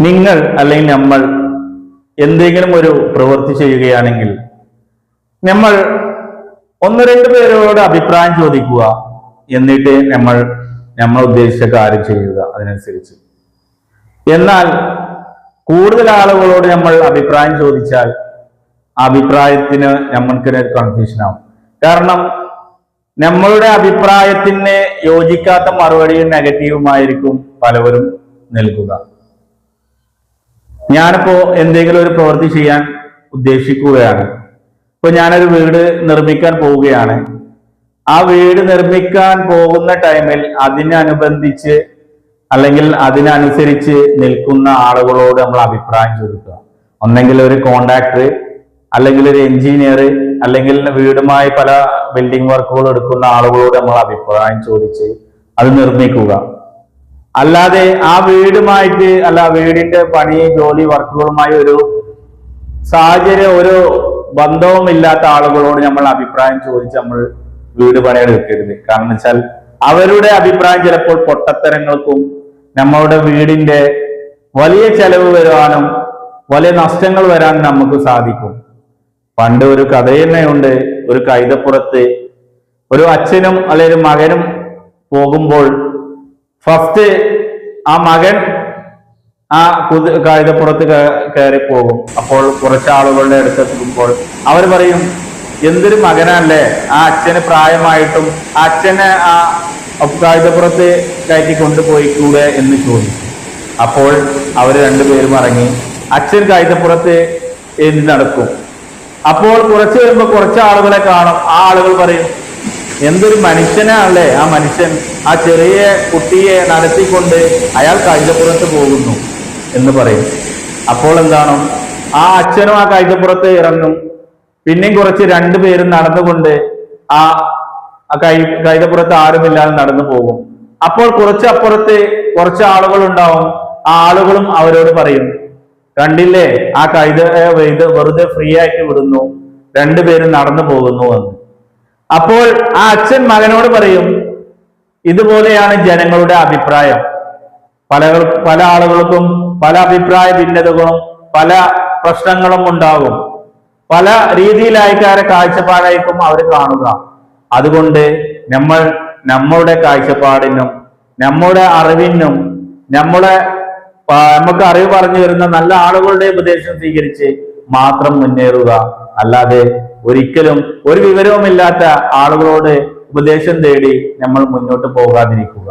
നിങ്ങൾ അല്ലെങ്കിൽ നമ്മൾ എന്തെങ്കിലും ഒരു പ്രവൃത്തി ചെയ്യുകയാണെങ്കിൽ നമ്മൾ ഒന്ന് രണ്ട് പേരോട് അഭിപ്രായം ചോദിക്കുക, എന്നിട്ട് നമ്മൾ ഉദ്ദേശിച്ച കാര്യം ചെയ്യുക അതിനനുസരിച്ച്. എന്നാൽ കൂടുതൽ ആളുകളോട് നമ്മൾ അഭിപ്രായം ചോദിച്ചാൽ അഭിപ്രായത്തിന് നമ്മൾക്ക് കൺഫ്യൂഷൻ ആവും. കാരണം നമ്മളുടെ അഭിപ്രായത്തിന് യോജിക്കാത്ത മറുപടിയും നെഗറ്റീവുമായിരിക്കും പലവരും നൽകുക. ഞാനിപ്പോ എന്തെങ്കിലും ഒരു പ്രവൃത്തി ചെയ്യാൻ ഉദ്ദേശിക്കുകയാണ്. ഇപ്പൊ ഞാനൊരു വീട് നിർമ്മിക്കാൻ പോവുകയാണ്. ആ വീട് നിർമ്മിക്കാൻ പോകുന്ന ടൈമിൽ അതിനനുബന്ധിച്ച് അല്ലെങ്കിൽ അതിനനുസരിച്ച് നിൽക്കുന്ന ആളുകളോട് നമ്മൾ അഭിപ്രായം ചോദിക്കുക. ഒന്നെങ്കിൽ ഒരു കോൺട്രാക്ടർ, അല്ലെങ്കിൽ ഒരു എഞ്ചിനീയർ, അല്ലെങ്കിൽ വീടുമായി പല ബിൽഡിംഗ് വർക്കുകൾ എടുക്കുന്ന ആളുകളോട് നമ്മൾ അഭിപ്രായം ചോദിച്ച് അത് നിർമ്മിക്കുക. അല്ലാതെ ആ വീടുമായിട്ട് വീടിന്റെ പണി ജോലി വർക്കുകളുമായി ഒരു സാഹചര്യം ഒരു ബന്ധവും ഇല്ലാത്ത ആളുകളോട് നമ്മൾ അഭിപ്രായം ചോദിച്ച് നമ്മൾ വീട് പണിയെടുക്കരുത്. കാരണം വെച്ചാൽ അവരുടെ അഭിപ്രായം ചിലപ്പോൾ പൊട്ടത്തരങ്ങൾക്കും നമ്മളുടെ വീടിന്റെ വലിയ ചെലവ് വരാനും വലിയ നഷ്ടങ്ങൾ വരാനും നമുക്ക് സാധിക്കും. പണ്ട് ഒരു കഥ തന്നെയുണ്ട്. ഒരു കൈതപ്പുറത്ത് ഒരു അച്ഛനും അല്ലെങ്കിൽ മകനും പോകുമ്പോൾ ഫസ്റ്റ് ആ മകൻ ആ കഴുതപ്പുറത്ത് കയറി പോകും. അപ്പോൾ കുറച്ച് ആളുകളുടെ അടുത്തെത്തുമ്പോൾ അവർ പറയും, എന്തൊരു മകനല്ലേ, ആ അച്ഛന് പ്രായമായിട്ടും ആ അച്ഛനെ ആ കഴുതപ്പുറത്ത് കയറ്റി കൊണ്ടുപോയിക്കൂടെ എന്ന് ചോദിക്കും. അപ്പോൾ അവർ രണ്ടുപേരും ഇറങ്ങി അച്ഛൻ കഴുതപ്പുറത്ത് എഴുതി നടക്കും. അപ്പോൾ കുറച്ച് വരുമ്പോൾ കുറച്ച് ആളുകളെ കാണും. ആ ആളുകൾ പറയും, എന്തൊരു മനുഷ്യനാണല്ലേ ആ മനുഷ്യൻ, ആ ചെറിയ കുട്ടിയെ നടത്തിക്കൊണ്ട് അയാൾ കഴുതപ്പുറത്ത് പോകുന്നു എന്ന് പറയും. അപ്പോൾ എന്താണ്, ആ അച്ഛനും ആ കഴുതപ്പുറത്ത് ഇറങ്ങും. പിന്നെയും കുറച്ച് രണ്ടുപേരും നടന്നുകൊണ്ട് ആ കഴുതപ്പുറത്ത് ആരുമില്ലാതെ നടന്നു പോകും. അപ്പോൾ കുറച്ച് അപ്പുറത്ത് കുറച്ച് ആളുകൾ ഉണ്ടാവും. ആ ആളുകളും അവരോട് പറയും, കണ്ടില്ലേ ആ വെറുതെ ഫ്രീ ആയിട്ട് വിടുന്നു, രണ്ടുപേരും നടന്നു പോകുന്നു എന്ന്. അപ്പോൾ ആ അച്ഛൻ മകനോട് പറയും, ഇതുപോലെയാണ് ജനങ്ങളുടെ അഭിപ്രായം. പല ആളുകൾക്കും പല അഭിപ്രായ ഭിന്നതകളും പല പ്രശ്നങ്ങളും ഉണ്ടാകും. പല രീതിയിലായിക്കാരെ കാഴ്ചപ്പാടായിരിക്കും അവർ കാണുക. അതുകൊണ്ട് നമ്മളുടെ കാഴ്ചപ്പാടിനും നമ്മുടെ അറിവിനും നമുക്ക് അറിവ് പറഞ്ഞു തരുന്ന നല്ല ആളുകളുടെ ഉപദേശം സ്വീകരിച്ച് മാത്രം മുന്നേറുക. അല്ലാതെ ഒരിക്കലും ഒരു വിവരവുമില്ലാത്ത ആളുകളോട് ഉപദേശം തേടി നമ്മൾ മുന്നോട്ട് പോകാതിരിക്കുക.